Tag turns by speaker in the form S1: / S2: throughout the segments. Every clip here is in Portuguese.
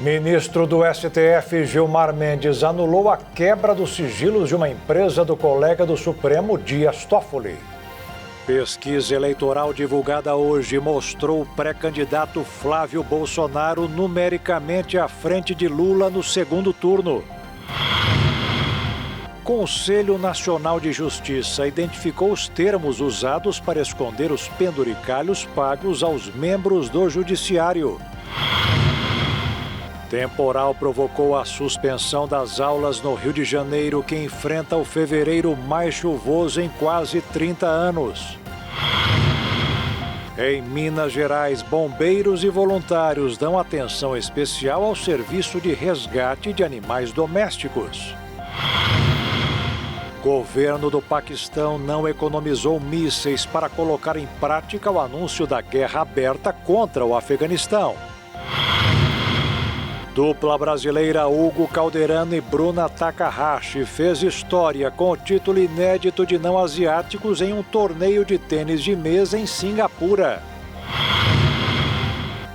S1: Ministro do STF, Gilmar Mendes, anulou a quebra dos sigilos de uma empresa do colega do Supremo, Dias Toffoli. Pesquisa eleitoral divulgada hoje mostrou o pré-candidato Flávio Bolsonaro numericamente à frente de Lula no segundo turno. Conselho Nacional de Justiça identificou os termos usados para esconder os penduricalhos pagos aos membros do Judiciário. Temporal provocou a suspensão das aulas no Rio de Janeiro, que enfrenta o fevereiro mais chuvoso em quase 30 anos. Em Minas Gerais, bombeiros e voluntários dão atenção especial ao serviço de resgate de animais domésticos. Governo do Paquistão não economizou mísseis para colocar em prática o anúncio da guerra aberta contra o Afeganistão. Dupla brasileira Hugo Calderano e Bruna Takahashi fez história com o título inédito de não asiáticos em um torneio de tênis de mesa em Singapura.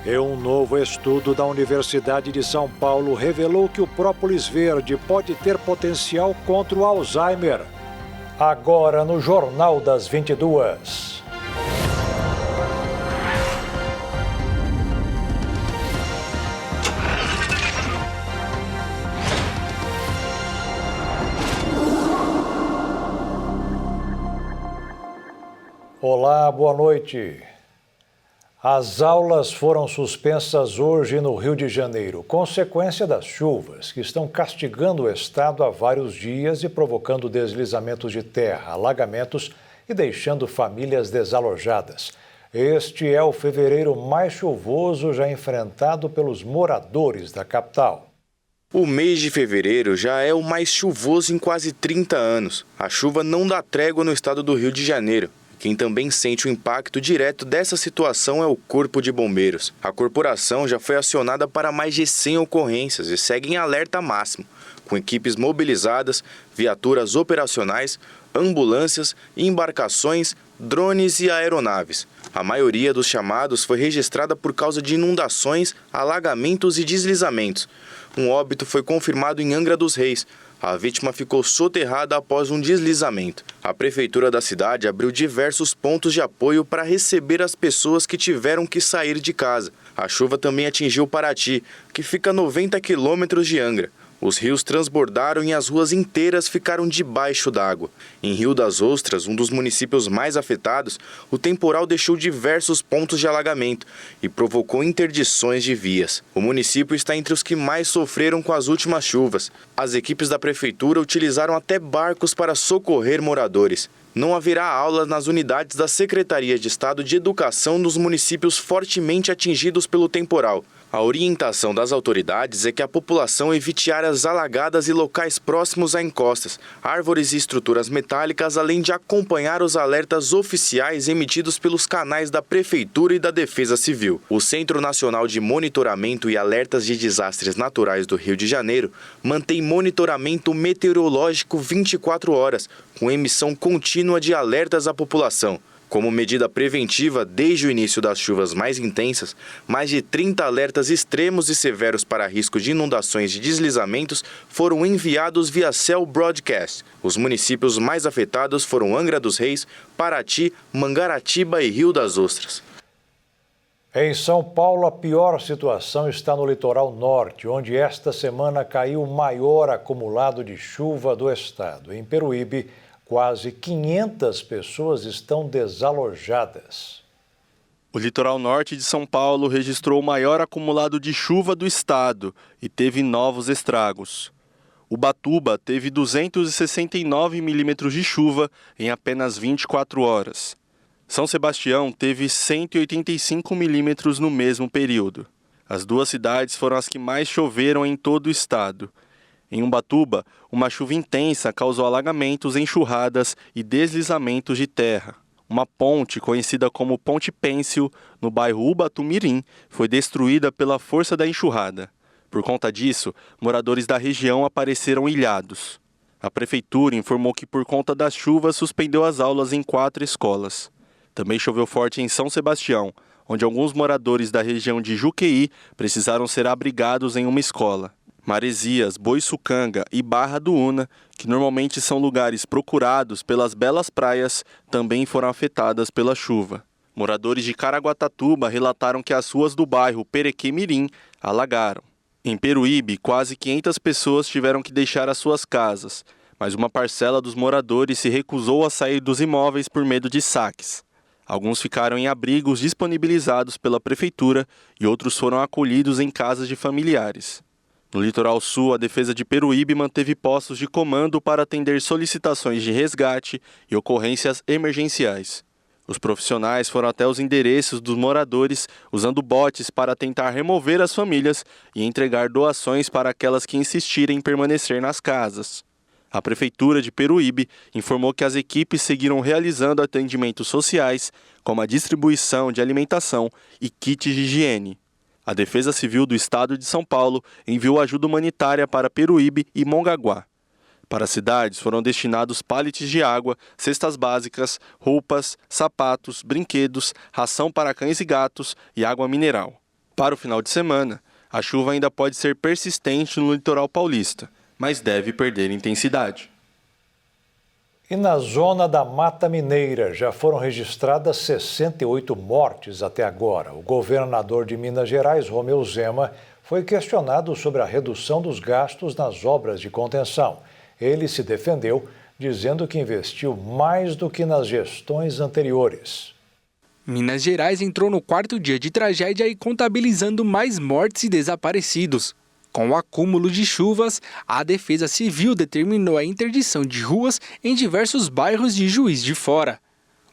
S1: E um novo estudo da Universidade de São Paulo revelou que o própolis verde pode ter potencial contra o Alzheimer. Agora no Jornal das 22. Olá, boa noite. As aulas foram suspensas hoje no Rio de Janeiro, consequência das chuvas que estão castigando o estado há vários dias e provocando deslizamentos de terra, alagamentos e deixando famílias desalojadas. Este é o fevereiro mais chuvoso já enfrentado pelos moradores da capital.
S2: O mês de fevereiro já é o mais chuvoso em quase 30 anos. A chuva não dá trégua no estado do Rio de Janeiro. Quem também sente o impacto direto dessa situação é o Corpo de Bombeiros. A corporação já foi acionada para mais de 100 ocorrências e segue em alerta máximo, com equipes mobilizadas, viaturas operacionais, ambulâncias, embarcações, drones e aeronaves. A maioria dos chamados foi registrada por causa de inundações, alagamentos e deslizamentos. Um óbito foi confirmado em Angra dos Reis. A vítima ficou soterrada após um deslizamento. A prefeitura da cidade abriu diversos pontos de apoio para receber as pessoas que tiveram que sair de casa. A chuva também atingiu Paraty, que fica a 90 quilômetros de Angra. Os rios transbordaram e as ruas inteiras ficaram debaixo d'água. Em Rio das Ostras, um dos municípios mais afetados, o temporal deixou diversos pontos de alagamento e provocou interdições de vias. O município está entre os que mais sofreram com as últimas chuvas. As equipes da prefeitura utilizaram até barcos para socorrer moradores. Não haverá aulas nas unidades da Secretaria de Estado de Educação nos municípios fortemente atingidos pelo temporal. A orientação das autoridades é que a população evite áreas alagadas e locais próximos a encostas, árvores e estruturas metálicas, além de acompanhar os alertas oficiais emitidos pelos canais da Prefeitura e da Defesa Civil. O Centro Nacional de Monitoramento e Alertas de Desastres Naturais do Rio de Janeiro mantém monitoramento meteorológico 24 horas, com emissão contínua de alertas à população. Como medida preventiva, desde o início das chuvas mais intensas, mais de 30 alertas extremos e severos para risco de inundações e deslizamentos foram enviados via Cell Broadcast. Os municípios mais afetados foram Angra dos Reis, Paraty, Mangaratiba e Rio das Ostras.
S1: Em São Paulo, a pior situação está no litoral norte, onde esta semana caiu o maior acumulado de chuva do estado. Em Peruíbe, quase 500 pessoas estão desalojadas.
S3: O litoral norte de São Paulo registrou o maior acumulado de chuva do estado e teve novos estragos. Ubatuba teve 269 milímetros de chuva em apenas 24 horas. São Sebastião teve 185 milímetros no mesmo período. As duas cidades foram as que mais choveram em todo o estado. Em Ubatuba, uma chuva intensa causou alagamentos, enxurradas e deslizamentos de terra. Uma ponte, conhecida como Ponte Pêncil, no bairro Ubatumirim, foi destruída pela força da enxurrada. Por conta disso, moradores da região apareceram ilhados. A prefeitura informou que, por conta das chuvas, suspendeu as aulas em 4 escolas. Também choveu forte em São Sebastião, onde alguns moradores da região de Juqueí precisaram ser abrigados em uma escola. Maresias, Boiçucanga e Barra do Una, que normalmente são lugares procurados pelas belas praias, também foram afetadas pela chuva. Moradores de Caraguatatuba relataram que as ruas do bairro Perequê-Mirim alagaram. Em Peruíbe, quase 500 pessoas tiveram que deixar as suas casas, mas uma parcela dos moradores se recusou a sair dos imóveis por medo de saques. Alguns ficaram em abrigos disponibilizados pela prefeitura e outros foram acolhidos em casas de familiares. No litoral sul, a Defesa de Peruíbe manteve postos de comando para atender solicitações de resgate e ocorrências emergenciais. Os profissionais foram até os endereços dos moradores usando botes para tentar remover as famílias e entregar doações para aquelas que insistirem em permanecer nas casas. A Prefeitura de Peruíbe informou que as equipes seguiram realizando atendimentos sociais, como a distribuição de alimentação e kits de higiene. A Defesa Civil do Estado de São Paulo enviou ajuda humanitária para Peruíbe e Mongaguá. Para as cidades foram destinados pallets de água, cestas básicas, roupas, sapatos, brinquedos, ração para cães e gatos e água mineral. Para o final de semana, a chuva ainda pode ser persistente no litoral paulista, mas deve perder intensidade.
S1: E na zona da Mata Mineira já foram registradas 68 mortes até agora. O governador de Minas Gerais, Romeu Zema, foi questionado sobre a redução dos gastos nas obras de contenção. Ele se defendeu, dizendo que investiu mais do que nas gestões anteriores.
S4: Minas Gerais entrou no 4º dia de tragédia e contabilizando mais mortes e desaparecidos. Com o acúmulo de chuvas, a Defesa Civil determinou a interdição de ruas em diversos bairros de Juiz de Fora.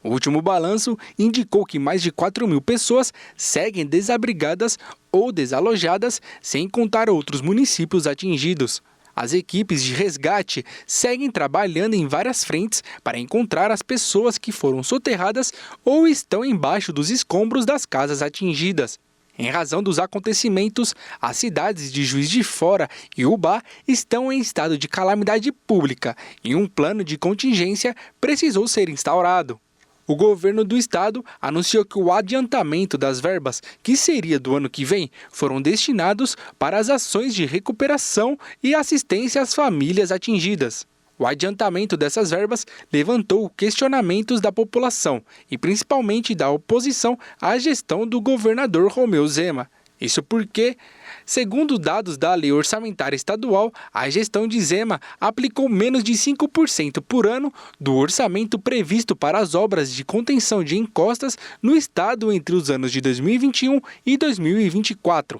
S4: O último balanço indicou que mais de 4.000 pessoas seguem desabrigadas ou desalojadas, sem contar outros municípios atingidos. As equipes de resgate seguem trabalhando em várias frentes para encontrar as pessoas que foram soterradas ou estão embaixo dos escombros das casas atingidas. Em razão dos acontecimentos, as cidades de Juiz de Fora e Ubá estão em estado de calamidade pública e um plano de contingência precisou ser instaurado. O governo do estado anunciou que o adiantamento das verbas, que seria do ano que vem, foram destinados para as ações de recuperação e assistência às famílias atingidas. O adiantamento dessas verbas levantou questionamentos da população e principalmente da oposição à gestão do governador Romeu Zema. Isso porque, segundo dados da Lei Orçamentária Estadual, a gestão de Zema aplicou menos de 5% por ano do orçamento previsto para as obras de contenção de encostas no estado entre os anos de 2021 e 2024.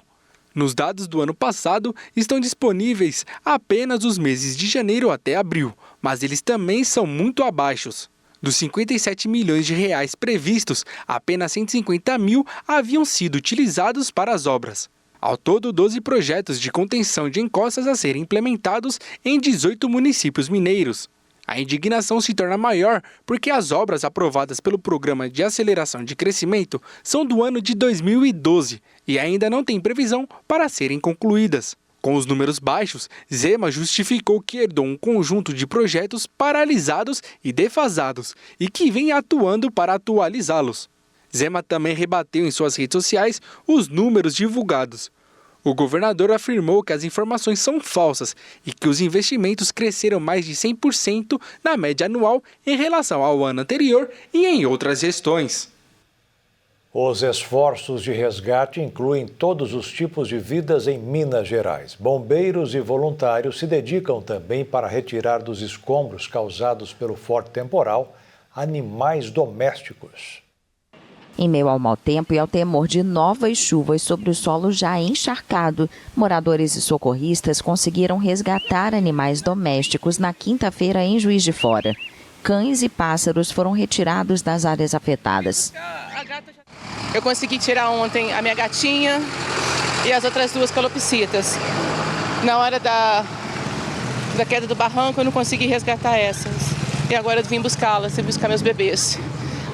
S4: Nos dados do ano passado, estão disponíveis apenas os meses de janeiro até abril, mas eles também são muito abaixo. Dos 57 milhões de reais previstos, apenas 150 mil haviam sido utilizados para as obras. Ao todo, 12 projetos de contenção de encostas a serem implementados em 18 municípios mineiros. A indignação se torna maior porque as obras aprovadas pelo Programa de Aceleração de Crescimento são do ano de 2012 e ainda não tem previsão para serem concluídas. Com os números baixos, Zema justificou que herdou um conjunto de projetos paralisados e defasados e que vem atuando para atualizá-los. Zema também rebateu em suas redes sociais os números divulgados. O governador afirmou que as informações são falsas e que os investimentos cresceram mais de 100% na média anual em relação ao ano anterior e em outras gestões.
S1: Os esforços de resgate incluem todos os tipos de vidas em Minas Gerais. Bombeiros e voluntários se dedicam também para retirar dos escombros causados pelo forte temporal animais domésticos.
S5: Em meio ao mau tempo e ao temor de novas chuvas sobre o solo já encharcado, moradores e socorristas conseguiram resgatar animais domésticos na quinta-feira em Juiz de Fora. Cães e pássaros foram retirados das áreas afetadas.
S6: Eu consegui tirar ontem a minha gatinha e as outras 2 calopsitas. Na hora da queda do barranco eu não consegui resgatar essas. E agora eu vim buscá-las, vim buscar meus bebês.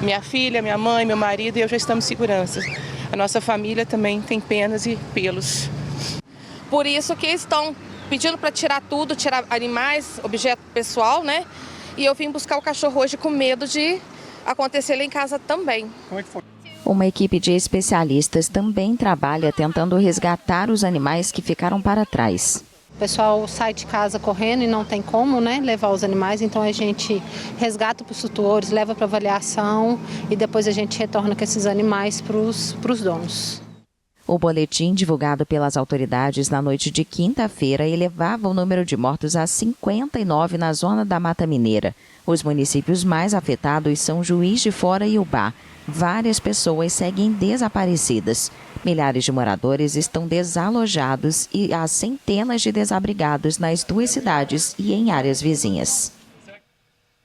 S6: Minha filha, minha mãe, meu marido e eu já estamos em segurança. A nossa família também tem penas e pelos.
S7: Por isso que estão pedindo para tirar tudo, tirar animais, objeto pessoal, né? E eu vim buscar o cachorro hoje com medo de acontecer lá em casa também.
S5: O Uma equipe de especialistas também trabalha tentando resgatar os animais que ficaram para trás.
S8: O pessoal sai de casa correndo e não tem como, levar os animais, então a gente resgata para os tutores, leva para avaliação e depois a gente retorna com esses animais para os donos.
S5: O boletim divulgado pelas autoridades na noite de quinta-feira elevava o número de mortos a 59 na zona da Mata Mineira. Os municípios mais afetados são Juiz de Fora e Ubá. Várias pessoas seguem desaparecidas. Milhares de moradores estão desalojados e há centenas de desabrigados nas duas cidades e em áreas vizinhas.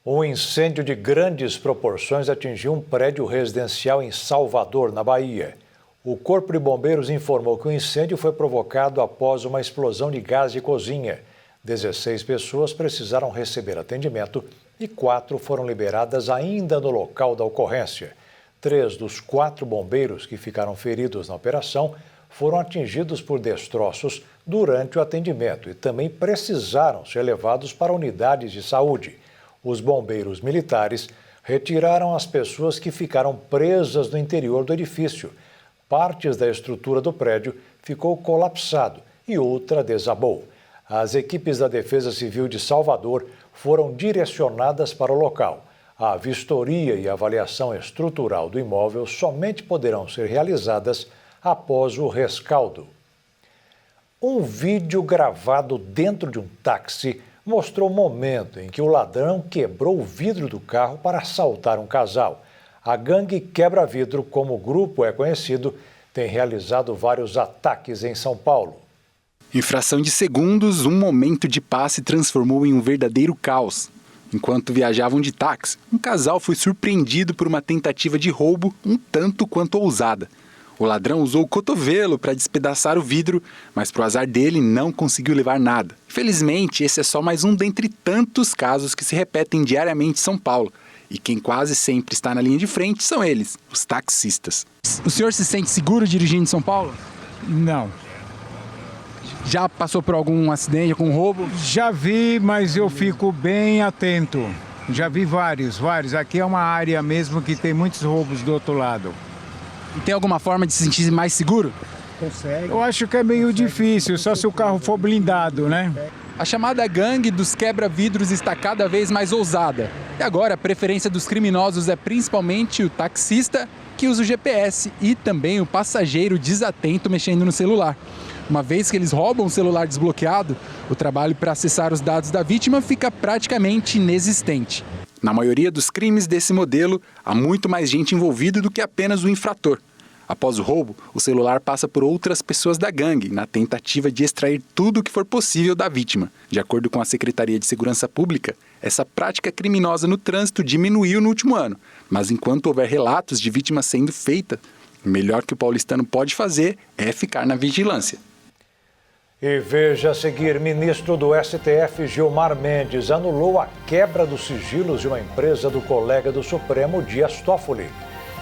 S1: Um incêndio de grandes proporções atingiu um prédio residencial em Salvador, na Bahia. O Corpo de Bombeiros informou que o incêndio foi provocado após uma explosão de gás de cozinha. 16 pessoas precisaram receber atendimento e 4 foram liberadas ainda no local da ocorrência. 3 dos 4 bombeiros que ficaram feridos na operação foram atingidos por destroços durante o atendimento e também precisaram ser levados para unidades de saúde. Os bombeiros militares retiraram as pessoas que ficaram presas no interior do edifício. Partes da estrutura do prédio ficou colapsado e outra desabou. As equipes da Defesa Civil de Salvador foram direcionadas para o local. A vistoria e avaliação estrutural do imóvel somente poderão ser realizadas após o rescaldo. Um vídeo gravado dentro de um táxi mostrou o momento em que o ladrão quebrou o vidro do carro para assaltar um casal. A gangue Quebra-Vidro, como o grupo é conhecido, tem realizado vários ataques em São Paulo.
S9: Em fração de segundos, um momento de paz se transformou em um verdadeiro caos. Enquanto viajavam de táxi, um casal foi surpreendido por uma tentativa de roubo um tanto quanto ousada. O ladrão usou o cotovelo para despedaçar o vidro, mas para o azar dele não conseguiu levar nada. Felizmente, esse é só mais um dentre tantos casos que se repetem diariamente em São Paulo. E quem quase sempre está na linha de frente são eles, os taxistas.
S10: O senhor se sente seguro dirigindo em São Paulo?
S11: Não.
S10: Já passou por algum acidente, algum roubo?
S11: Já vi, mas eu fico bem atento. Já vi vários. Aqui é uma área mesmo que tem muitos roubos do outro lado.
S10: E tem alguma forma de se sentir mais seguro?
S11: Eu acho que é meio difícil, só se o carro for blindado,
S10: A chamada gangue dos quebra-vidros está cada vez mais ousada. E agora a preferência dos criminosos é principalmente o taxista, que usa o GPS, e também o passageiro desatento mexendo no celular. Uma vez que eles roubam o celular desbloqueado, o trabalho para acessar os dados da vítima fica praticamente inexistente.
S9: Na maioria dos crimes desse modelo, há muito mais gente envolvida do que apenas o infrator. Após o roubo, o celular passa por outras pessoas da gangue, na tentativa de extrair tudo o que for possível da vítima. De acordo com a Secretaria de Segurança Pública, essa prática criminosa no trânsito diminuiu no último ano. Mas enquanto houver relatos de vítimas sendo feitas, o melhor que o paulistano pode fazer é ficar na vigilância.
S1: E veja a seguir, ministro do STF Gilmar Mendes anulou a quebra dos sigilos de uma empresa do colega do Supremo, Dias Toffoli.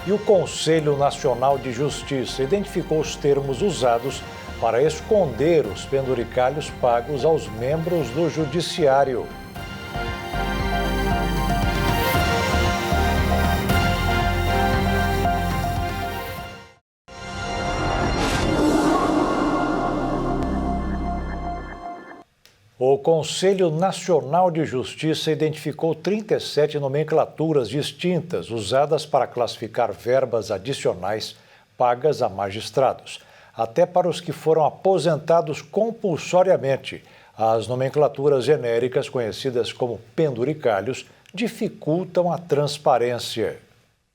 S1: E o Conselho Nacional de Justiça identificou os termos usados para esconder os penduricalhos pagos aos membros do Judiciário. O Conselho Nacional de Justiça identificou 37 nomenclaturas distintas usadas para classificar verbas adicionais pagas a magistrados, até para os que foram aposentados compulsoriamente. As nomenclaturas genéricas, conhecidas como penduricalhos, dificultam a transparência.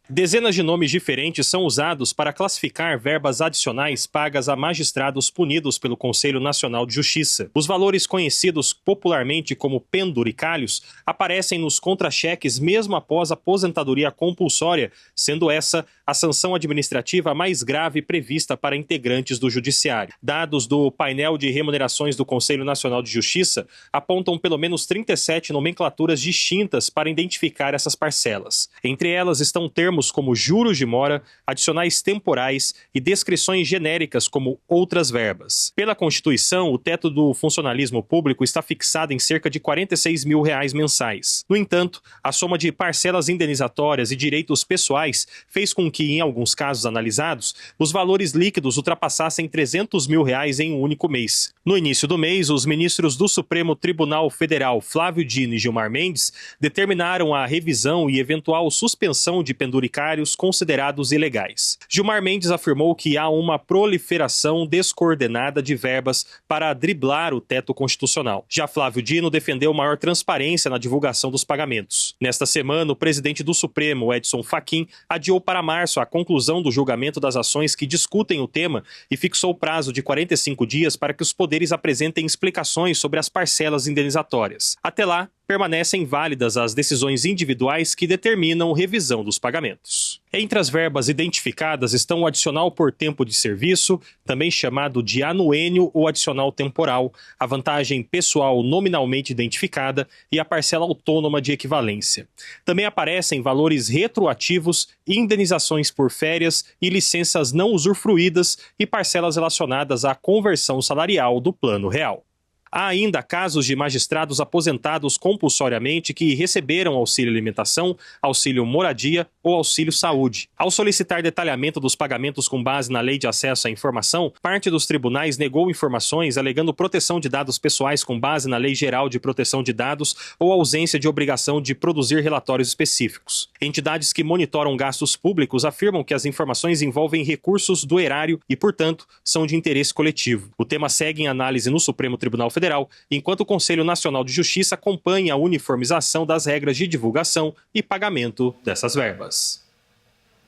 S12: Dezenas de nomes diferentes são usados para classificar verbas adicionais pagas a magistrados punidos pelo Conselho Nacional de Justiça. Os valores conhecidos popularmente como penduricalhos aparecem nos contra-cheques mesmo após a aposentadoria compulsória, sendo essa a sanção administrativa mais grave prevista para integrantes do Judiciário. Dados do painel de remunerações do Conselho Nacional de Justiça apontam pelo menos 37 nomenclaturas distintas para identificar essas parcelas. Entre elas estão termos termos como juros de mora, adicionais temporais e descrições genéricas como outras verbas. Pela Constituição, o teto do funcionalismo público está fixado em cerca de R$ 46 mil mensais. No entanto, a soma de parcelas indenizatórias e direitos pessoais fez com que, em alguns casos analisados, os valores líquidos ultrapassassem R$ 300 mil em um único mês. No início do mês, os ministros do Supremo Tribunal Federal, Flávio Dino e Gilmar Mendes, determinaram a revisão e eventual suspensão de penduricários considerados ilegais. Gilmar Mendes afirmou que há uma proliferação descoordenada de verbas para driblar o teto constitucional. Já Flávio Dino defendeu maior transparência na divulgação dos pagamentos. Nesta semana, o presidente do Supremo, Edson Fachin, adiou para março a conclusão do julgamento das ações que discutem o tema e fixou o prazo de 45 dias para que os poderes apresentem explicações sobre as parcelas indenizatórias. Até lá, permanecem válidas as decisões individuais que determinam revisão dos pagamentos. Entre as verbas identificadas estão o adicional por tempo de serviço, também chamado de anuênio ou adicional temporal, a vantagem pessoal nominalmente identificada e a parcela autônoma de equivalência. Também aparecem valores retroativos, indenizações por férias e licenças não usufruídas e parcelas relacionadas à conversão salarial do Plano Real. Há ainda casos de magistrados aposentados compulsoriamente que receberam auxílio alimentação, auxílio moradia ou auxílio saúde. Ao solicitar detalhamento dos pagamentos com base na Lei de Acesso à Informação, parte dos tribunais negou informações alegando proteção de dados pessoais com base na Lei Geral de Proteção de Dados ou ausência de obrigação de produzir relatórios específicos. Entidades que monitoram gastos públicos afirmam que as informações envolvem recursos do erário e, portanto, são de interesse coletivo. O tema segue em análise no Supremo Tribunal Federal, enquanto o Conselho Nacional de Justiça acompanha a uniformização das regras de divulgação e pagamento dessas verbas.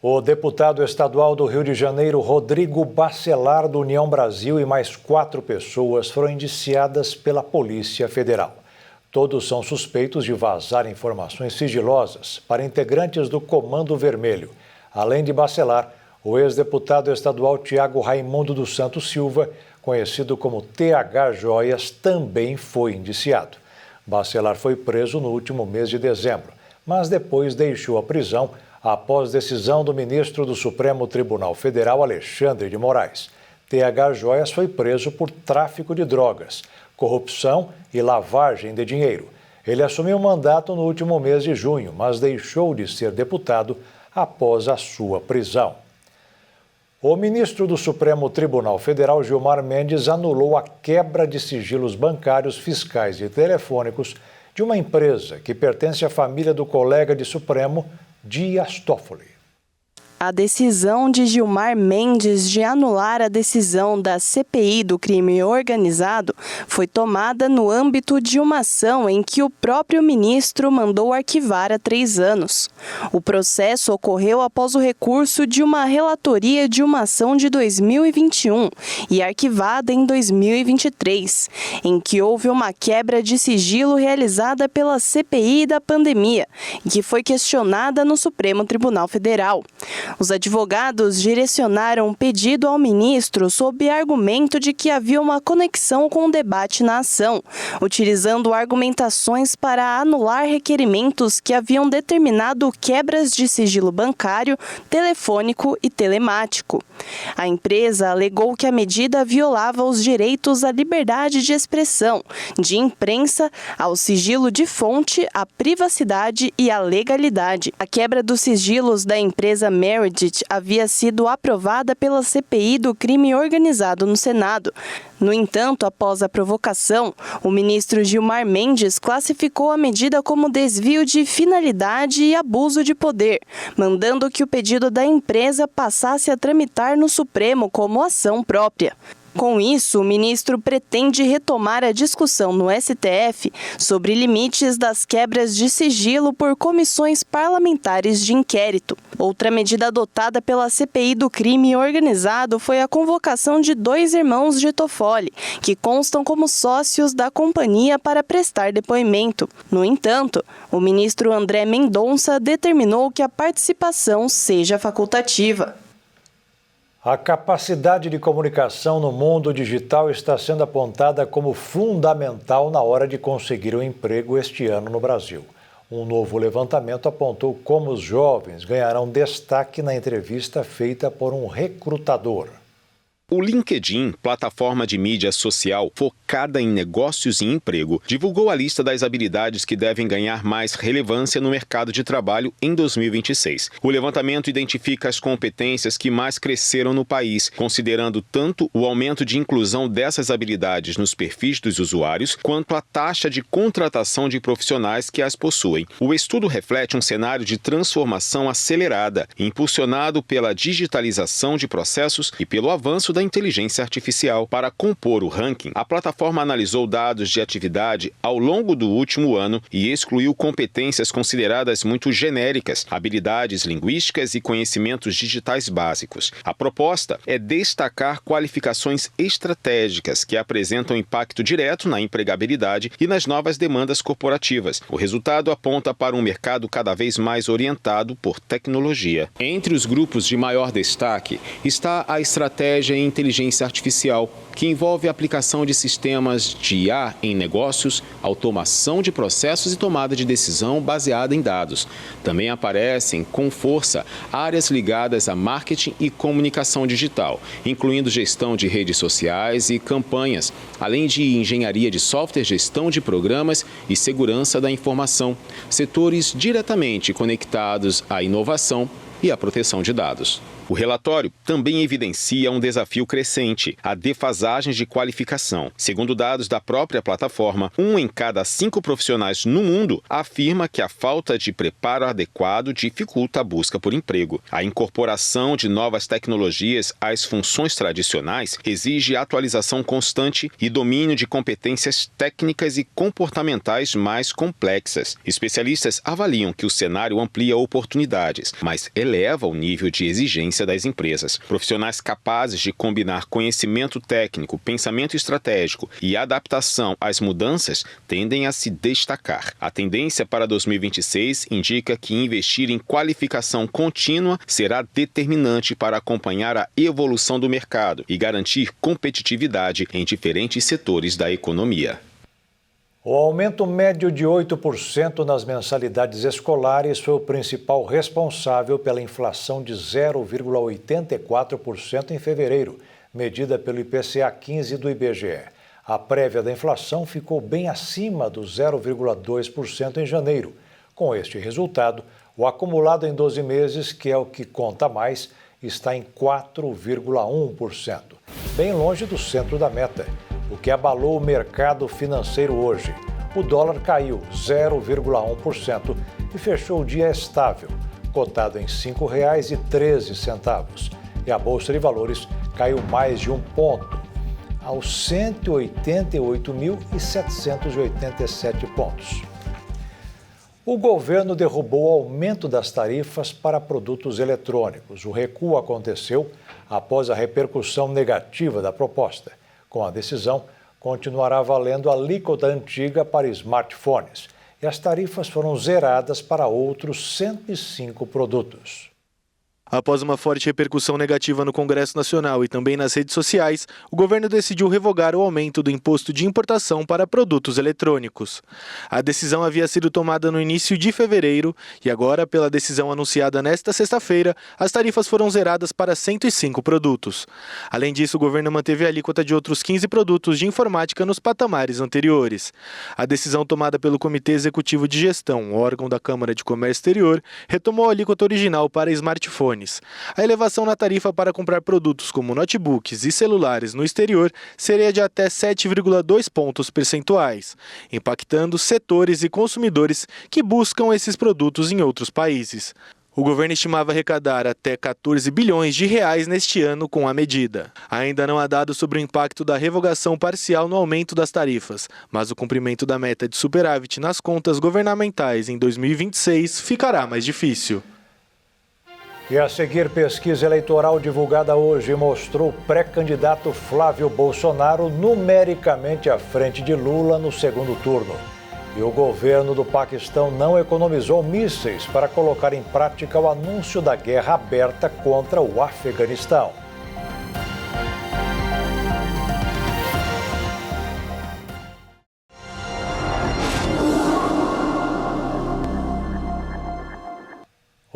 S1: O deputado estadual do Rio de Janeiro, Rodrigo Bacelar, do União Brasil, e mais 4 pessoas foram indiciadas pela Polícia Federal. Todos são suspeitos de vazar informações sigilosas para integrantes do Comando Vermelho. Além de Bacelar, o ex-deputado estadual Tiago Raimundo dos Santos Silva, conhecido como TH Joias, também foi indiciado. Bacelar foi preso no último mês de dezembro, mas depois deixou a prisão após decisão do ministro do Supremo Tribunal Federal, Alexandre de Moraes. TH Joias foi preso por tráfico de drogas, corrupção e lavagem de dinheiro. Ele assumiu o mandato no último mês de junho, mas deixou de ser deputado após a sua prisão. O ministro do Supremo Tribunal Federal, Gilmar Mendes, anulou a quebra de sigilos bancários, fiscais e telefônicos de uma empresa que pertence à família do colega de Supremo, Dias Toffoli.
S13: A decisão de Gilmar Mendes de anular a decisão da CPI do crime organizado foi tomada no âmbito de uma ação em que o próprio ministro mandou arquivar há 3 anos. O processo ocorreu após o recurso de uma relatoria de uma ação de 2021 e arquivada em 2023, em que houve uma quebra de sigilo realizada pela CPI da pandemia, que foi questionada no Supremo Tribunal Federal. Os advogados direcionaram um pedido ao ministro sob argumento de que havia uma conexão com o debate na ação, utilizando argumentações para anular requerimentos que haviam determinado quebras de sigilo bancário, telefônico e telemático. A empresa alegou que a medida violava os direitos à liberdade de expressão, de imprensa, ao sigilo de fonte, à privacidade e à legalidade. A quebra dos sigilos da empresa Meredith havia sido aprovada pela CPI do crime organizado no Senado. No entanto, após a provocação, o ministro Gilmar Mendes classificou a medida como desvio de finalidade e abuso de poder, mandando que o pedido da empresa passasse a tramitar no Supremo como ação própria. Com isso, o ministro pretende retomar a discussão no STF sobre limites das quebras de sigilo por comissões parlamentares de inquérito. Outra medida adotada pela CPI do crime organizado foi a convocação de 2 irmãos de Toffoli, que constam como sócios da companhia para prestar depoimento. No entanto, o ministro André Mendonça determinou que a participação seja facultativa.
S1: A capacidade de comunicação no mundo digital está sendo apontada como fundamental na hora de conseguir um emprego este ano no Brasil. Um novo levantamento apontou como os jovens ganharão destaque na entrevista feita por um recrutador.
S14: O LinkedIn, plataforma de mídia social focada em negócios e emprego, divulgou a lista das habilidades que devem ganhar mais relevância no mercado de trabalho em 2026. O levantamento identifica as competências que mais cresceram no país, considerando tanto o aumento de inclusão dessas habilidades nos perfis dos usuários, quanto a taxa de contratação de profissionais que as possuem. O estudo reflete um cenário de transformação acelerada, impulsionado pela digitalização de processos e pelo avanço da inteligência artificial. Para compor o ranking, a plataforma analisou dados de atividade ao longo do último ano e excluiu competências consideradas muito genéricas, habilidades linguísticas e conhecimentos digitais básicos. A proposta é destacar qualificações estratégicas que apresentam impacto direto na empregabilidade e nas novas demandas corporativas. O resultado aponta para um mercado cada vez mais orientado por tecnologia. Entre os grupos de maior destaque está a estratégia em inteligência artificial, que envolve a aplicação de sistemas de IA em negócios, automação de processos e tomada de decisão baseada em dados. Também aparecem com força áreas ligadas a marketing e comunicação digital, incluindo gestão de redes sociais e campanhas, além de engenharia de software, gestão de programas e segurança da informação, setores diretamente conectados à inovação e à proteção de dados. O relatório também evidencia um desafio crescente, a defasagem de qualificação. Segundo dados da própria plataforma, 1 em cada 5 profissionais no mundo afirma que a falta de preparo adequado dificulta a busca por emprego. A incorporação de novas tecnologias às funções tradicionais exige atualização constante e domínio de competências técnicas e comportamentais mais complexas. Especialistas avaliam que o cenário amplia oportunidades, mas eleva o nível de exigência das empresas. Profissionais capazes de combinar conhecimento técnico, pensamento estratégico e adaptação às mudanças tendem a se destacar. A tendência para 2026 indica que investir em qualificação contínua será determinante para acompanhar a evolução do mercado e garantir competitividade em diferentes setores da economia.
S1: O aumento médio de 8% nas mensalidades escolares foi o principal responsável pela inflação de 0,84% em fevereiro, medida pelo IPCA 15 do IBGE. A prévia da inflação ficou bem acima do 0,2% em janeiro. Com este resultado, o acumulado em 12 meses, que é o que conta mais, está em 4,1%, bem longe do centro da meta, o que abalou o mercado financeiro hoje. O dólar caiu 0,1% e fechou o dia estável, cotado em R$ 5,13. E a Bolsa de Valores caiu mais de 1 ponto, aos 188.787 pontos. O governo derrubou o aumento das tarifas para produtos eletrônicos. O recuo aconteceu após a repercussão negativa da proposta. Com a decisão, continuará valendo a alíquota antiga para smartphones e as tarifas foram zeradas para outros 105 produtos.
S3: Após uma forte repercussão negativa no Congresso Nacional e também nas redes sociais, o governo decidiu revogar o aumento do imposto de importação para produtos eletrônicos. A decisão havia sido tomada no início de fevereiro e agora, pela decisão anunciada nesta sexta-feira, as tarifas foram zeradas para 105 produtos. Além disso, o governo manteve a alíquota de outros 15 produtos de informática nos patamares anteriores. A decisão tomada pelo Comitê Executivo de Gestão, órgão da Câmara de Comércio Exterior, retomou a alíquota original para smartphones. A elevação na tarifa para comprar produtos como notebooks e celulares no exterior seria de até 7,2 pontos percentuais, impactando setores e consumidores que buscam esses produtos em outros países. O governo estimava arrecadar até 14 bilhões de reais neste ano com a medida. Ainda não há dados sobre o impacto da revogação parcial no aumento das tarifas, mas o cumprimento da meta de superávit nas contas governamentais em 2026 ficará mais difícil.
S1: E a seguir, pesquisa eleitoral divulgada hoje mostrou o pré-candidato Flávio Bolsonaro numericamente à frente de Lula no segundo turno. E o governo do Paquistão não economizou mísseis para colocar em prática o anúncio da guerra aberta contra o Afeganistão.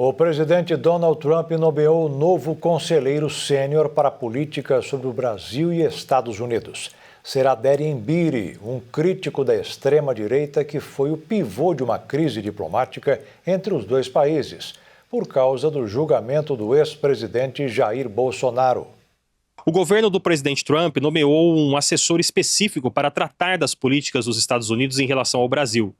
S1: O presidente Donald Trump nomeou um novo conselheiro sênior para a política sobre o Brasil e Estados Unidos. Será Derek Embiri, um crítico da extrema-direita que foi o pivô de uma crise diplomática entre os dois países, por causa do julgamento do ex-presidente Jair Bolsonaro.
S12: O governo do presidente Trump nomeou um assessor específico para tratar das políticas dos Estados Unidos em relação ao Brasil.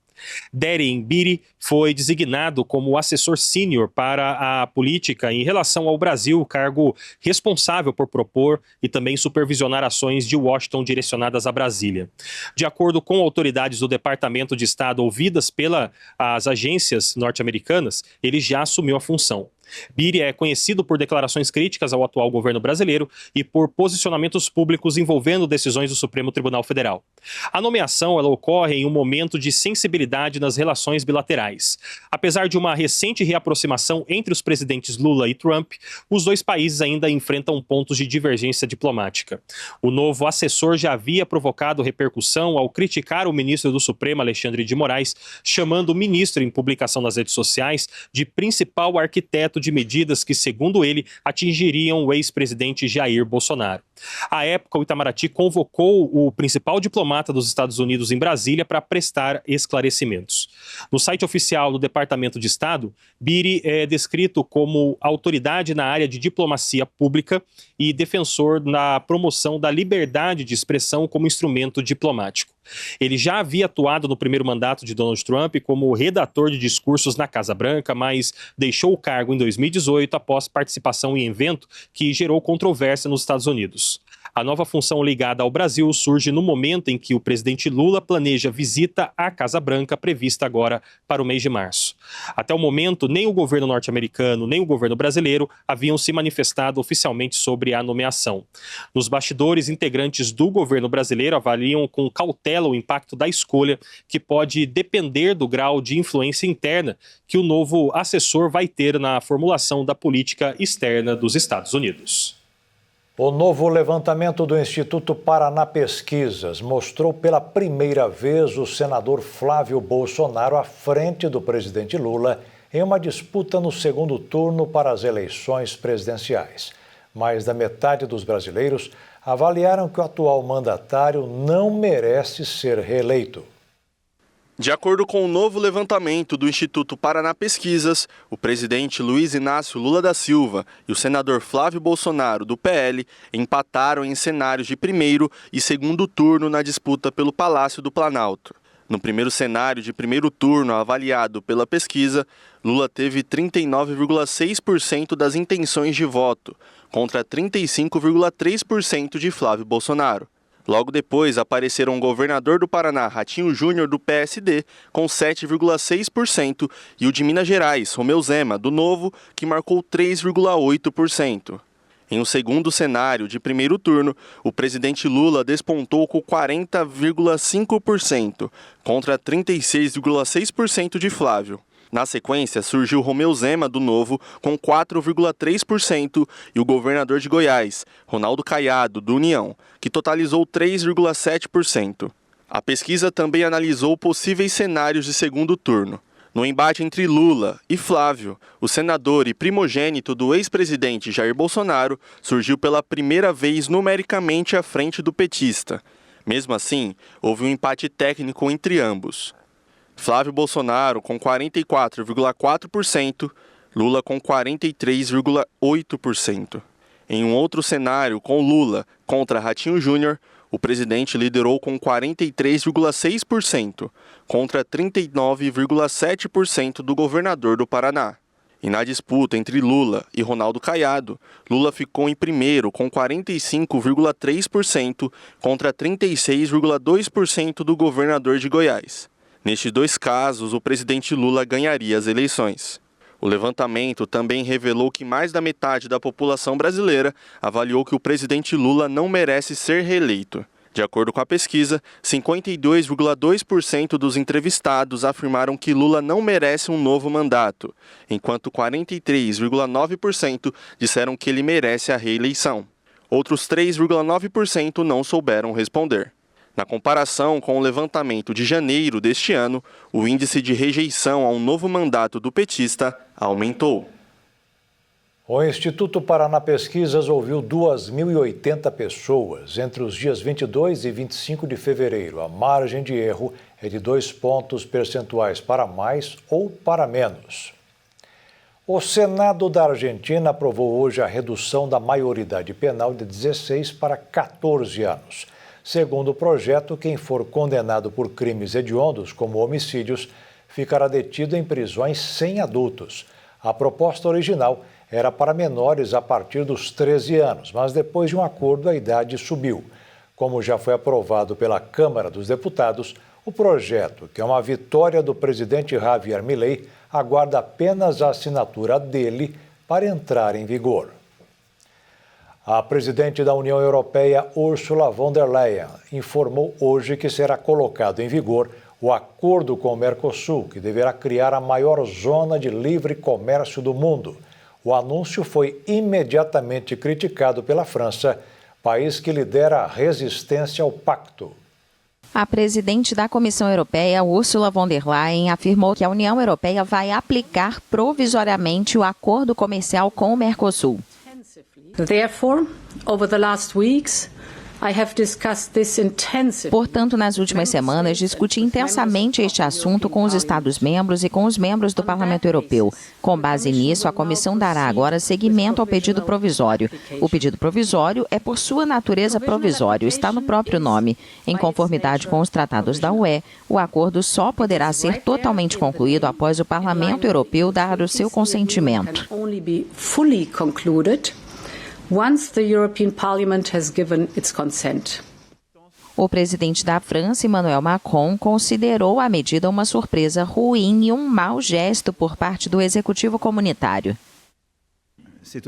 S12: Derek Embiri foi designado como assessor sênior para a política em relação ao Brasil, cargo responsável por propor e também supervisionar ações de Washington direcionadas a Brasília. De acordo com autoridades do Departamento de Estado ouvidas pelas agências norte-americanas, ele já assumiu a função. Embiri é conhecido por declarações críticas ao atual governo brasileiro e por posicionamentos públicos envolvendo decisões do Supremo Tribunal Federal. A nomeação ela ocorre em um momento de sensibilidade nas relações bilaterais. Apesar de uma recente reaproximação entre os presidentes Lula e Trump, os dois países ainda enfrentam pontos de divergência diplomática. O novo assessor já havia provocado repercussão ao criticar o ministro do Supremo, Alexandre de Moraes, chamando o ministro, em publicação nas redes sociais, de principal arquiteto de medidas que, segundo ele, atingiriam o ex-presidente Jair Bolsonaro. À época, o Itamaraty convocou o principal diplomata dos Estados Unidos em Brasília para prestar esclarecimentos. No site oficial do Departamento de Estado, Embiri é descrito como autoridade na área de diplomacia pública e defensor na promoção da liberdade de expressão como instrumento diplomático. Ele já havia atuado no primeiro mandato de Donald Trump como redator de discursos na Casa Branca, mas deixou o cargo em 2018 após participação em evento que gerou controvérsia nos Estados Unidos. A nova função ligada ao Brasil surge no momento em que o presidente Lula planeja visita à Casa Branca prevista agora para o mês de março. Até o momento, nem o governo norte-americano nem o governo brasileiro haviam se manifestado oficialmente sobre a nomeação. Nos bastidores, integrantes do governo brasileiro avaliam com cautela o impacto da escolha, que pode depender do grau de influência interna que o novo assessor vai ter na formulação da política externa dos Estados Unidos.
S1: O novo levantamento do Instituto Paraná Pesquisas mostrou pela primeira vez o senador Flávio Bolsonaro à frente do presidente Lula em uma disputa no segundo turno para as eleições presidenciais. Mais da metade dos brasileiros avaliaram que o atual mandatário não merece ser reeleito.
S3: De acordo com o novo levantamento do Instituto Paraná Pesquisas, o presidente Luiz Inácio Lula da Silva e o senador Flávio Bolsonaro, do PL, empataram em cenários de primeiro e segundo turno na disputa pelo Palácio do Planalto. No primeiro cenário de primeiro turno avaliado pela pesquisa, Lula teve 39,6% das intenções de voto, contra 35,3% de Flávio Bolsonaro. Logo depois, apareceram o governador do Paraná, Ratinho Júnior, do PSD, com 7,6%, e o de Minas Gerais, Romeu Zema, do Novo, que marcou 3,8%. Em um segundo cenário de primeiro turno, o presidente Lula despontou com 40,5%, contra 36,6% de Flávio. Na sequência, surgiu Romeu Zema, do Novo, com 4,3%, e o governador de Goiás, Ronaldo Caiado, do União, que totalizou 3,7%. A pesquisa também analisou possíveis cenários de segundo turno. No embate entre Lula e Flávio, o senador e primogênito do ex-presidente Jair Bolsonaro surgiu pela primeira vez numericamente à frente do petista. Mesmo assim, houve um empate técnico entre ambos. Flávio Bolsonaro com 44,4%, Lula com 43,8%. Em um outro cenário, com Lula contra Ratinho Júnior, o presidente liderou com 43,6%, contra 39,7% do governador do Paraná. E na disputa entre Lula e Ronaldo Caiado, Lula ficou em primeiro com 45,3% contra 36,2% do governador de Goiás. Nestes dois casos, o presidente Lula ganharia as eleições. O levantamento também revelou que mais da metade da população brasileira avaliou que o presidente Lula não merece ser reeleito. De acordo com a pesquisa, 52,2% dos entrevistados afirmaram que Lula não merece um novo mandato, enquanto 43,9% disseram que ele merece a reeleição. Outros 3,9% não souberam responder. Na comparação com o levantamento de janeiro deste ano, o índice de rejeição ao novo mandato do petista aumentou.
S1: O Instituto Paraná Pesquisas ouviu 2.080 pessoas entre os dias 22 e 25 de fevereiro. A margem de erro é de 2 pontos percentuais para mais ou para menos. O Senado da Argentina aprovou hoje a redução da maioridade penal de 16 para 14 anos. Segundo o projeto, quem for condenado por crimes hediondos, como homicídios, ficará detido em prisões sem adultos. A proposta original era para menores a partir dos 13 anos, mas depois de um acordo a idade subiu. Como já foi aprovado pela Câmara dos Deputados, o projeto, que é uma vitória do presidente Javier Milei, aguarda apenas a assinatura dele para entrar em vigor. A presidente da União Europeia, Ursula von der Leyen, informou hoje que será colocado em vigor o acordo com o Mercosul, que deverá criar a maior zona de livre comércio do mundo. O anúncio foi imediatamente criticado pela França, país que lidera a resistência ao pacto.
S5: A presidente da Comissão Europeia, Ursula von der Leyen, afirmou que a União Europeia vai aplicar provisoriamente o acordo comercial com o Mercosul.
S15: Therefore, over the last weeks, I have discussed this intensively.
S5: Portanto, nas últimas semanas, discuti intensamente este assunto com os Estados-membros e com os membros do Parlamento Europeu. Com base nisso, a Comissão dará agora seguimento ao pedido provisório. O pedido provisório é, por sua natureza, provisório, está no próprio nome. Em conformidade com os tratados da UE, o acordo só poderá ser totalmente concluído após o Parlamento Europeu dar o seu consentimento.
S15: Once the European Parliament has given its consent.
S5: O presidente da França, Emmanuel Macron, considerou a medida uma surpresa ruim e um mau gesto por parte do executivo comunitário.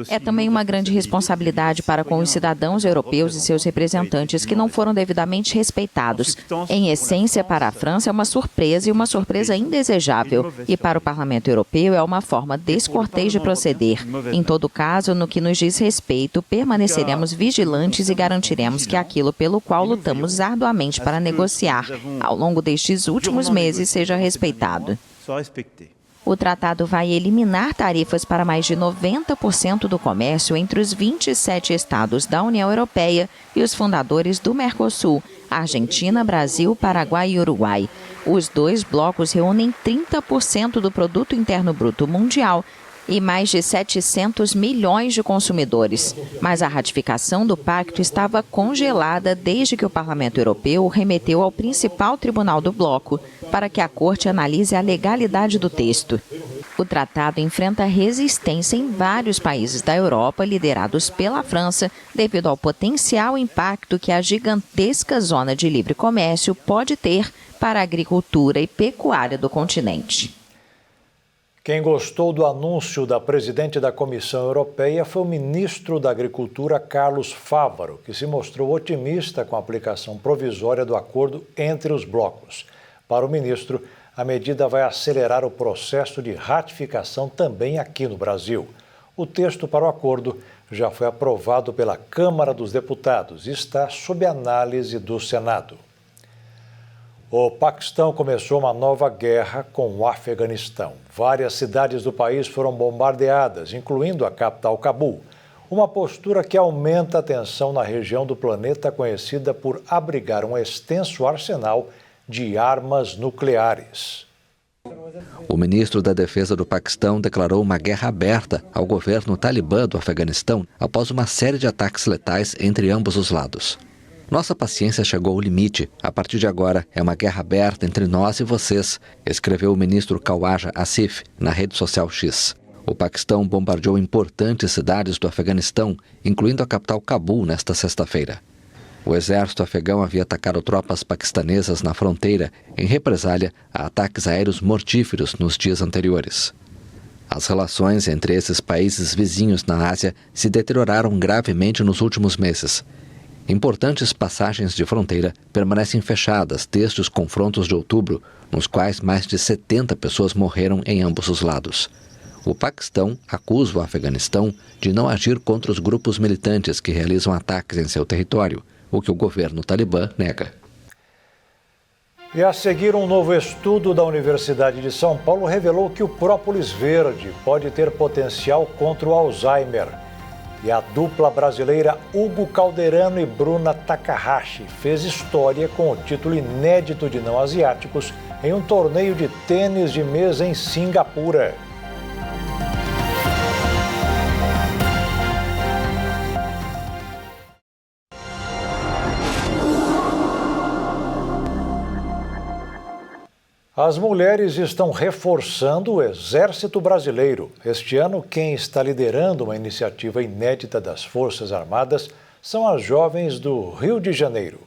S5: É também uma grande responsabilidade para com os cidadãos europeus e seus representantes que não foram devidamente respeitados. Em essência, para a França é uma surpresa e uma surpresa indesejável. E para o Parlamento Europeu é uma forma descortês de proceder. Em todo caso, no que nos diz respeito, permaneceremos vigilantes e garantiremos que aquilo pelo qual lutamos arduamente para negociar ao longo destes últimos meses seja respeitado. O tratado vai eliminar tarifas para mais de 90% do comércio entre os 27 estados da União Europeia e os fundadores do Mercosul, Argentina, Brasil, Paraguai e Uruguai. Os dois blocos reúnem 30% do produto interno bruto mundial e mais de 700 milhões de consumidores. Mas a ratificação do pacto estava congelada desde que o Parlamento Europeu o remeteu ao principal tribunal do bloco para que a Corte analise a legalidade do texto. O tratado enfrenta resistência em vários países da Europa, liderados pela França, devido ao potencial impacto que a gigantesca zona de livre comércio pode ter para a agricultura e pecuária do continente.
S1: Quem gostou do anúncio da presidente da Comissão Europeia foi o ministro da Agricultura, Carlos Fávaro, que se mostrou otimista com a aplicação provisória do acordo entre os blocos. Para o ministro, a medida vai acelerar o processo de ratificação também aqui no Brasil. O texto para o acordo já foi aprovado pela Câmara dos Deputados e está sob análise do Senado. O Paquistão começou uma nova guerra com o Afeganistão. Várias cidades do país foram bombardeadas, incluindo a capital Cabul. Uma postura que aumenta a tensão na região do planeta conhecida por abrigar um extenso arsenal de armas nucleares.
S16: O ministro da Defesa do Paquistão declarou uma guerra aberta ao governo talibã do Afeganistão após uma série de ataques letais entre ambos os lados. Nossa paciência chegou ao limite. A partir de agora, é uma guerra aberta entre nós e vocês, escreveu o ministro Khawaja Asif na rede social X. O Paquistão bombardeou importantes cidades do Afeganistão, incluindo a capital Cabul, nesta sexta-feira. O exército afegão havia atacado tropas paquistanesas na fronteira, em represália a ataques aéreos mortíferos nos dias anteriores. As relações entre esses países vizinhos na Ásia se deterioraram gravemente nos últimos meses. Importantes passagens de fronteira permanecem fechadas desde os confrontos de outubro, nos quais mais de 70 pessoas morreram em ambos os lados. O Paquistão acusa o Afeganistão de não agir contra os grupos militantes que realizam ataques em seu território, o que o governo talibã nega.
S1: E a seguir, um novo estudo da Universidade de São Paulo revelou que o própolis verde pode ter potencial contra o Alzheimer. E a dupla brasileira Hugo Calderano e Bruna Takahashi fez história com o título inédito de não asiáticos em um torneio de tênis de mesa em Singapura. As mulheres estão reforçando o Exército Brasileiro. Este ano, quem está liderando uma iniciativa inédita das Forças Armadas são as jovens do Rio de Janeiro.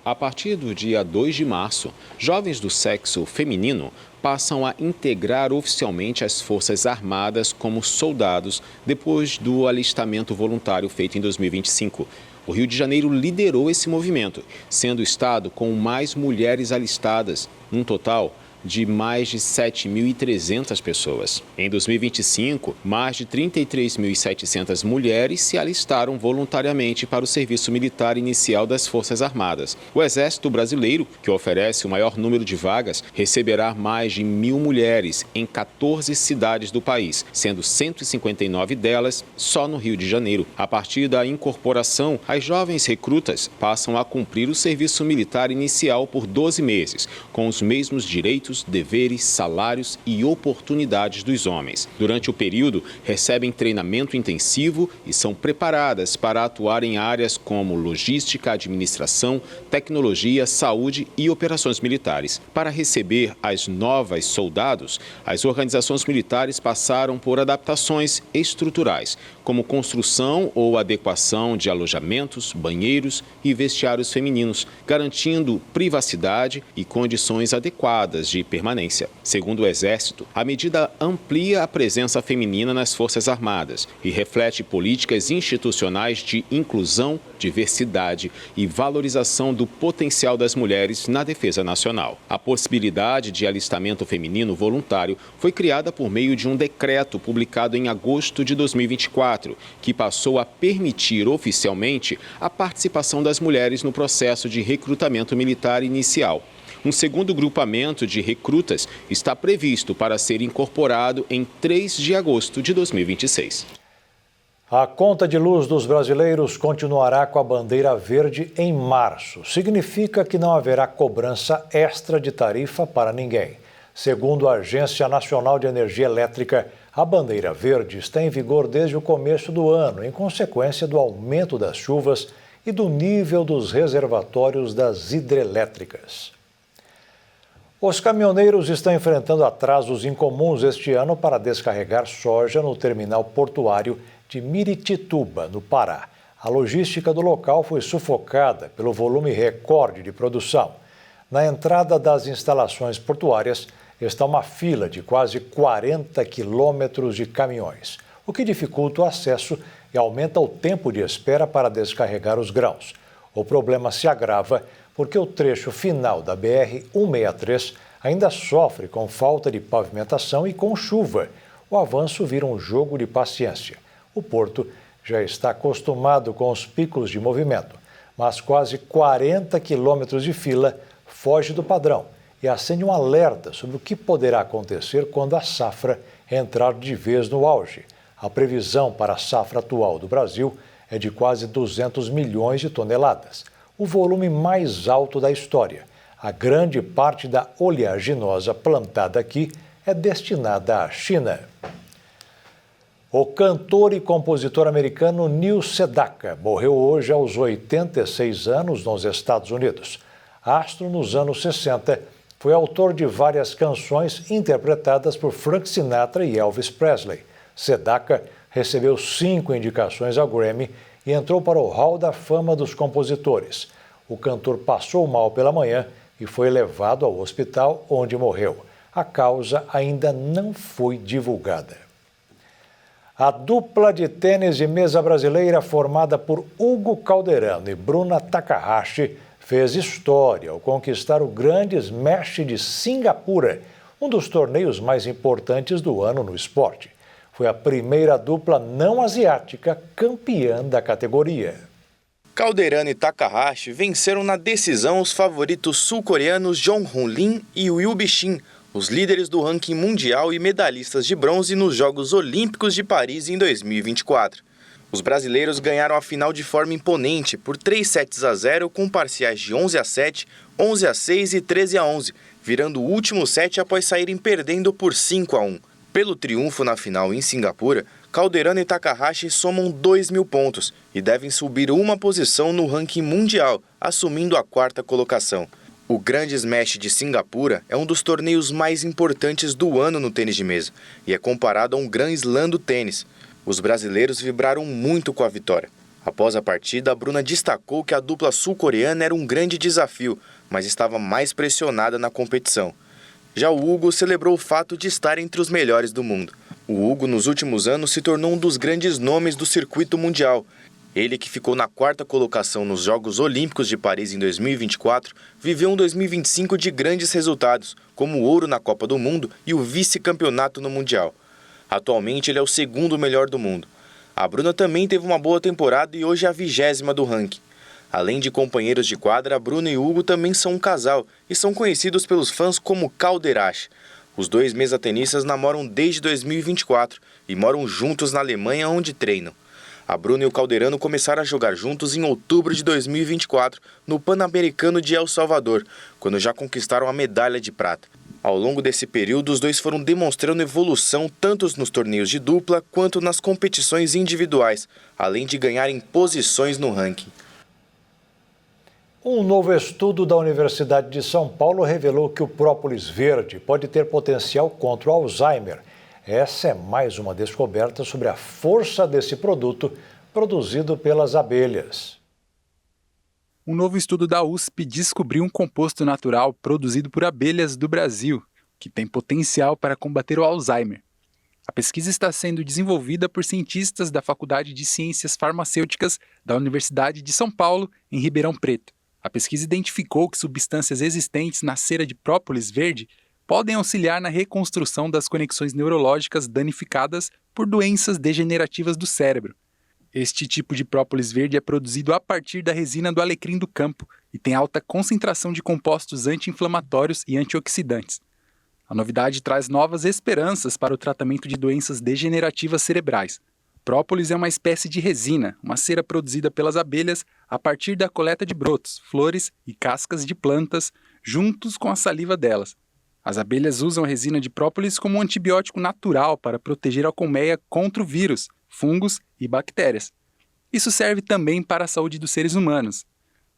S14: A partir do dia 2 de março, jovens do sexo feminino passam a integrar oficialmente as Forças Armadas como soldados depois do alistamento voluntário feito em 2025. O Rio de Janeiro liderou esse movimento, sendo o estado com mais mulheres alistadas, num total de mais de 7.300 pessoas. Em 2025, mais de 33.700 mulheres se alistaram voluntariamente para o serviço militar inicial das Forças Armadas. O Exército Brasileiro, que oferece o maior número de vagas, receberá mais de 1.000 mulheres em 14 cidades do país, sendo 159 delas só no Rio de Janeiro. A partir da incorporação, as jovens recrutas passam a cumprir o serviço militar inicial por 12 meses, com os mesmos direitos, deveres, salários e oportunidades dos homens. Durante o período, recebem treinamento intensivo e são preparadas para atuar em áreas como logística, administração, tecnologia, saúde e operações militares. Para receber as novas soldados, as organizações militares passaram por adaptações estruturais, como construção ou adequação de alojamentos, banheiros e vestiários femininos, garantindo privacidade e condições adequadas de permanência. Segundo o Exército, a medida amplia a presença feminina nas Forças Armadas e reflete políticas institucionais de inclusão, diversidade e valorização do potencial das mulheres na defesa nacional. A possibilidade de alistamento feminino voluntário foi criada por meio de um decreto publicado em agosto de 2024, que passou a permitir oficialmente a participação das mulheres no processo de recrutamento militar inicial. Um segundo grupamento de recrutas está previsto para ser incorporado em 3 de agosto de 2026.
S1: A conta de luz dos brasileiros continuará com a bandeira verde em março. Significa que não haverá cobrança extra de tarifa para ninguém. Segundo a Agência Nacional de Energia Elétrica, a bandeira verde está em vigor desde o começo do ano, em consequência do aumento das chuvas e do nível dos reservatórios das hidrelétricas. Os caminhoneiros estão enfrentando atrasos incomuns este ano para descarregar soja no terminal portuário de Miritituba, no Pará. A logística do local foi sufocada pelo volume recorde de produção. Na entrada das instalações portuárias está uma fila de quase 40 quilômetros de caminhões, o que dificulta o acesso e aumenta o tempo de espera para descarregar os grãos. O problema se agrava porque o trecho final da BR-163 ainda sofre com falta de pavimentação e com chuva. O avanço vira um jogo de paciência. O porto já está acostumado com os picos de movimento, mas quase 40 quilômetros de fila foge do padrão e acende um alerta sobre o que poderá acontecer quando a safra entrar de vez no auge. A previsão para a safra atual do Brasil é de quase 200 milhões de toneladas, o volume mais alto da história. A grande parte da oleaginosa plantada aqui é destinada à China. O cantor e compositor americano Neil Sedaka morreu hoje aos 86 anos nos Estados Unidos. Astro nos anos 60, foi autor de várias canções interpretadas por Frank Sinatra e Elvis Presley. Sedaka recebeu 5 indicações ao Grammy e entrou para o Hall da Fama dos Compositores. O cantor passou mal pela manhã e foi levado ao hospital, onde morreu. A causa ainda não foi divulgada. A dupla de tênis de mesa brasileira formada por Hugo Calderano e Bruna Takahashi fez história ao conquistar o Grande Smash de Singapura, um dos torneios mais importantes do ano no esporte. Foi a primeira dupla não asiática campeã da categoria.
S2: Calderano e Takahashi venceram na decisão os favoritos sul-coreanos Jong-hoon Lim e Will Bi-shin, os líderes do ranking mundial e medalhistas de bronze nos Jogos Olímpicos de Paris em 2024. Os brasileiros ganharam a final de forma imponente por 3-0 com parciais de 11-7, 11-6 e 13-11, virando o último set após saírem perdendo por 5-1. Pelo triunfo na final em Singapura, Calderano e Takahashi somam 2.000 pontos e devem subir uma posição no ranking mundial, assumindo a 4ª colocação. O Grande Smash de Singapura é um dos torneios mais importantes do ano no tênis de mesa e é comparado a um Grand Slam do tênis. Os brasileiros vibraram muito com a vitória. Após a partida, a Bruna destacou que a dupla sul-coreana era um grande desafio, mas estava mais pressionada na competição. Já o Hugo celebrou o fato de estar entre os melhores do mundo. O Hugo, nos últimos anos, se tornou um dos grandes nomes do circuito mundial. Ele, que ficou na 4ª colocação nos Jogos Olímpicos de Paris em 2024, viveu um 2025 de grandes resultados, como o ouro na Copa do Mundo e o vice-campeonato no Mundial. Atualmente, ele é o 2º melhor do mundo. A Bruna também teve uma boa temporada e hoje é a 20ª do ranking. Além de companheiros de quadra, a Bruna e o Hugo também são um casal e são conhecidos pelos fãs como Calderache. Os dois mesatenistas namoram desde 2024 e moram juntos na Alemanha, onde treinam. A Bruna e o Calderano começaram a jogar juntos em outubro de 2024, no Pan-Americano de El Salvador, quando já conquistaram a medalha de prata. Ao longo desse período, os dois foram demonstrando evolução tanto nos torneios de dupla quanto nas competições individuais, além de ganharem posições no ranking.
S1: Um novo estudo da Universidade de São Paulo revelou que o própolis verde pode ter potencial contra o Alzheimer. Essa é mais uma descoberta sobre a força desse produto produzido pelas abelhas.
S10: Um novo estudo da USP descobriu um composto natural produzido por abelhas do Brasil, que tem potencial para combater o Alzheimer. A pesquisa está sendo desenvolvida por cientistas da Faculdade de Ciências Farmacêuticas da Universidade de São Paulo, em Ribeirão Preto. A pesquisa identificou que substâncias existentes na cera de própolis verde podem auxiliar na reconstrução das conexões neurológicas danificadas por doenças degenerativas do cérebro. Este tipo de própolis verde é produzido a partir da resina do alecrim do campo e tem alta concentração de compostos anti-inflamatórios e antioxidantes. A novidade traz novas esperanças para o tratamento de doenças degenerativas cerebrais. Própolis é uma espécie de resina, uma cera produzida pelas abelhas a partir da coleta de brotos, flores e cascas de plantas, juntos com a saliva delas. As abelhas usam a resina de própolis como um antibiótico natural para proteger a colmeia contra o vírus, fungos e bactérias. Isso serve também para a saúde dos seres humanos.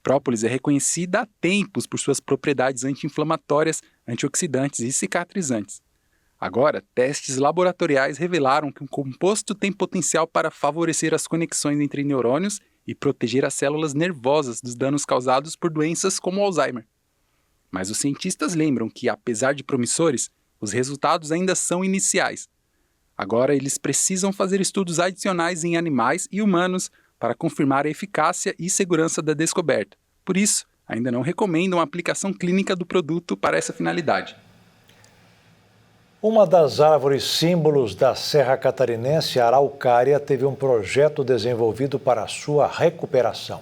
S10: Própolis é reconhecida há tempos por suas propriedades anti-inflamatórias, antioxidantes e cicatrizantes. Agora, testes laboratoriais revelaram que o composto tem potencial para favorecer as conexões entre neurônios e proteger as células nervosas dos danos causados por doenças como o Alzheimer. Mas os cientistas lembram que, apesar de promissores, os resultados ainda são iniciais. Agora, eles precisam fazer estudos adicionais em animais e humanos para confirmar a eficácia e segurança da descoberta. Por isso, ainda não recomendam a aplicação clínica do produto para essa finalidade.
S1: Uma das árvores símbolos da Serra Catarinense, a araucária, teve um projeto desenvolvido para a sua recuperação.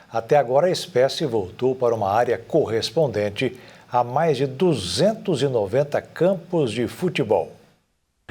S1: Até agora, a espécie voltou para uma área correspondente a mais de 290 campos de futebol.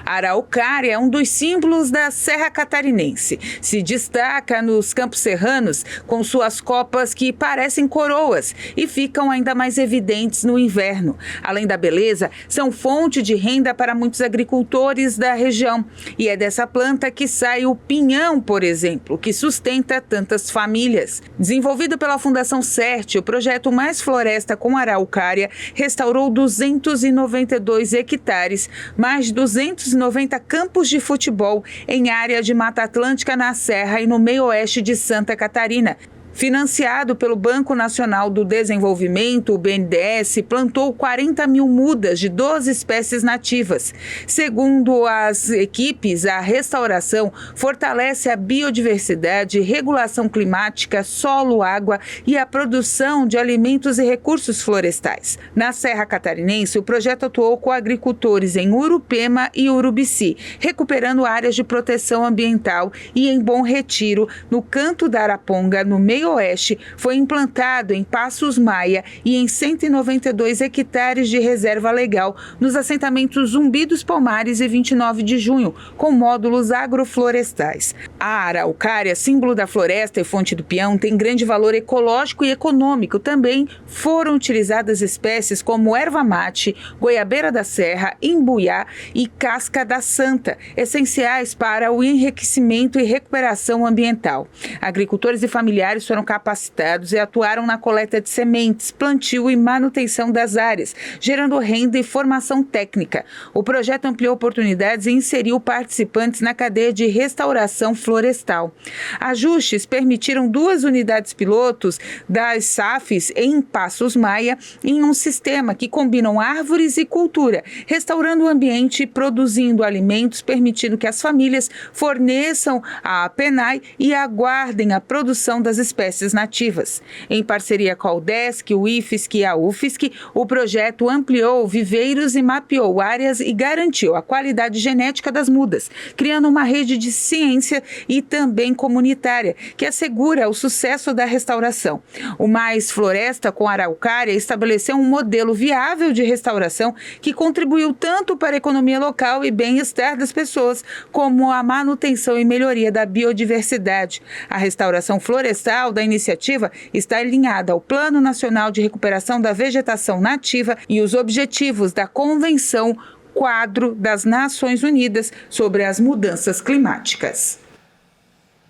S17: A araucária é um dos símbolos da Serra Catarinense. Se destaca nos campos serranos com suas copas que parecem coroas e ficam ainda mais evidentes no inverno. Além da beleza, são fonte de renda para muitos agricultores da região. E é dessa planta que sai o pinhão, por exemplo, que sustenta tantas famílias. Desenvolvido pela Fundação CERT, o projeto Mais Floresta com Araucária restaurou 292 hectares, mais de 290 campos de futebol em área de Mata Atlântica na Serra e no meio-oeste de Santa Catarina. Financiado pelo Banco Nacional do Desenvolvimento, o BNDES plantou 40 mil mudas de 12 espécies nativas. Segundo as equipes, a restauração fortalece a biodiversidade, regulação climática, solo, água e a produção de alimentos e recursos florestais. Na Serra Catarinense, o projeto atuou com agricultores em Urupema e Urubici, recuperando áreas de proteção ambiental, e em Bom Retiro, no Canto da Araponga, no meio meio oeste foi implantado em Passos Maia e em 192 hectares de reserva legal nos assentamentos Zumbi dos Palmares e 29 de junho, com módulos agroflorestais. A araucária, símbolo da floresta e fonte do peão, tem grande valor ecológico e econômico. Também foram utilizadas espécies como erva-mate, goiabeira da serra, imbuiá e casca da santa, essenciais para o enriquecimento e recuperação ambiental. Agricultores e familiares foram capacitados e atuaram na coleta de sementes, plantio e manutenção das áreas, gerando renda e formação técnica. O projeto ampliou oportunidades e inseriu participantes na cadeia de restauração florestal. Ajustes permitiram 2 unidades pilotos das SAFs em Passos Maia em um sistema que combinam árvores e cultura, restaurando o ambiente e produzindo alimentos, permitindo que as famílias forneçam a PENAI e aguardem a produção das espécies nativas. Em parceria com a UDESC, o IFSC e a UFSC, o projeto ampliou viveiros e mapeou áreas e garantiu a qualidade genética das mudas, criando uma rede de ciência e também comunitária, que assegura o sucesso da restauração. O Mais Floresta com Araucária estabeleceu um modelo viável de restauração que contribuiu tanto para a economia local e bem-estar das pessoas, como a manutenção e melhoria da biodiversidade. A restauração florestal da iniciativa está alinhada ao Plano Nacional de Recuperação da Vegetação Nativa e os objetivos da Convenção Quadro das Nações Unidas sobre as Mudanças Climáticas.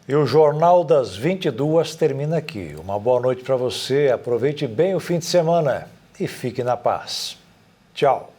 S1: E o Jornal das 22 termina aqui. Uma boa noite para você, aproveite bem o fim de semana e fique na paz. Tchau.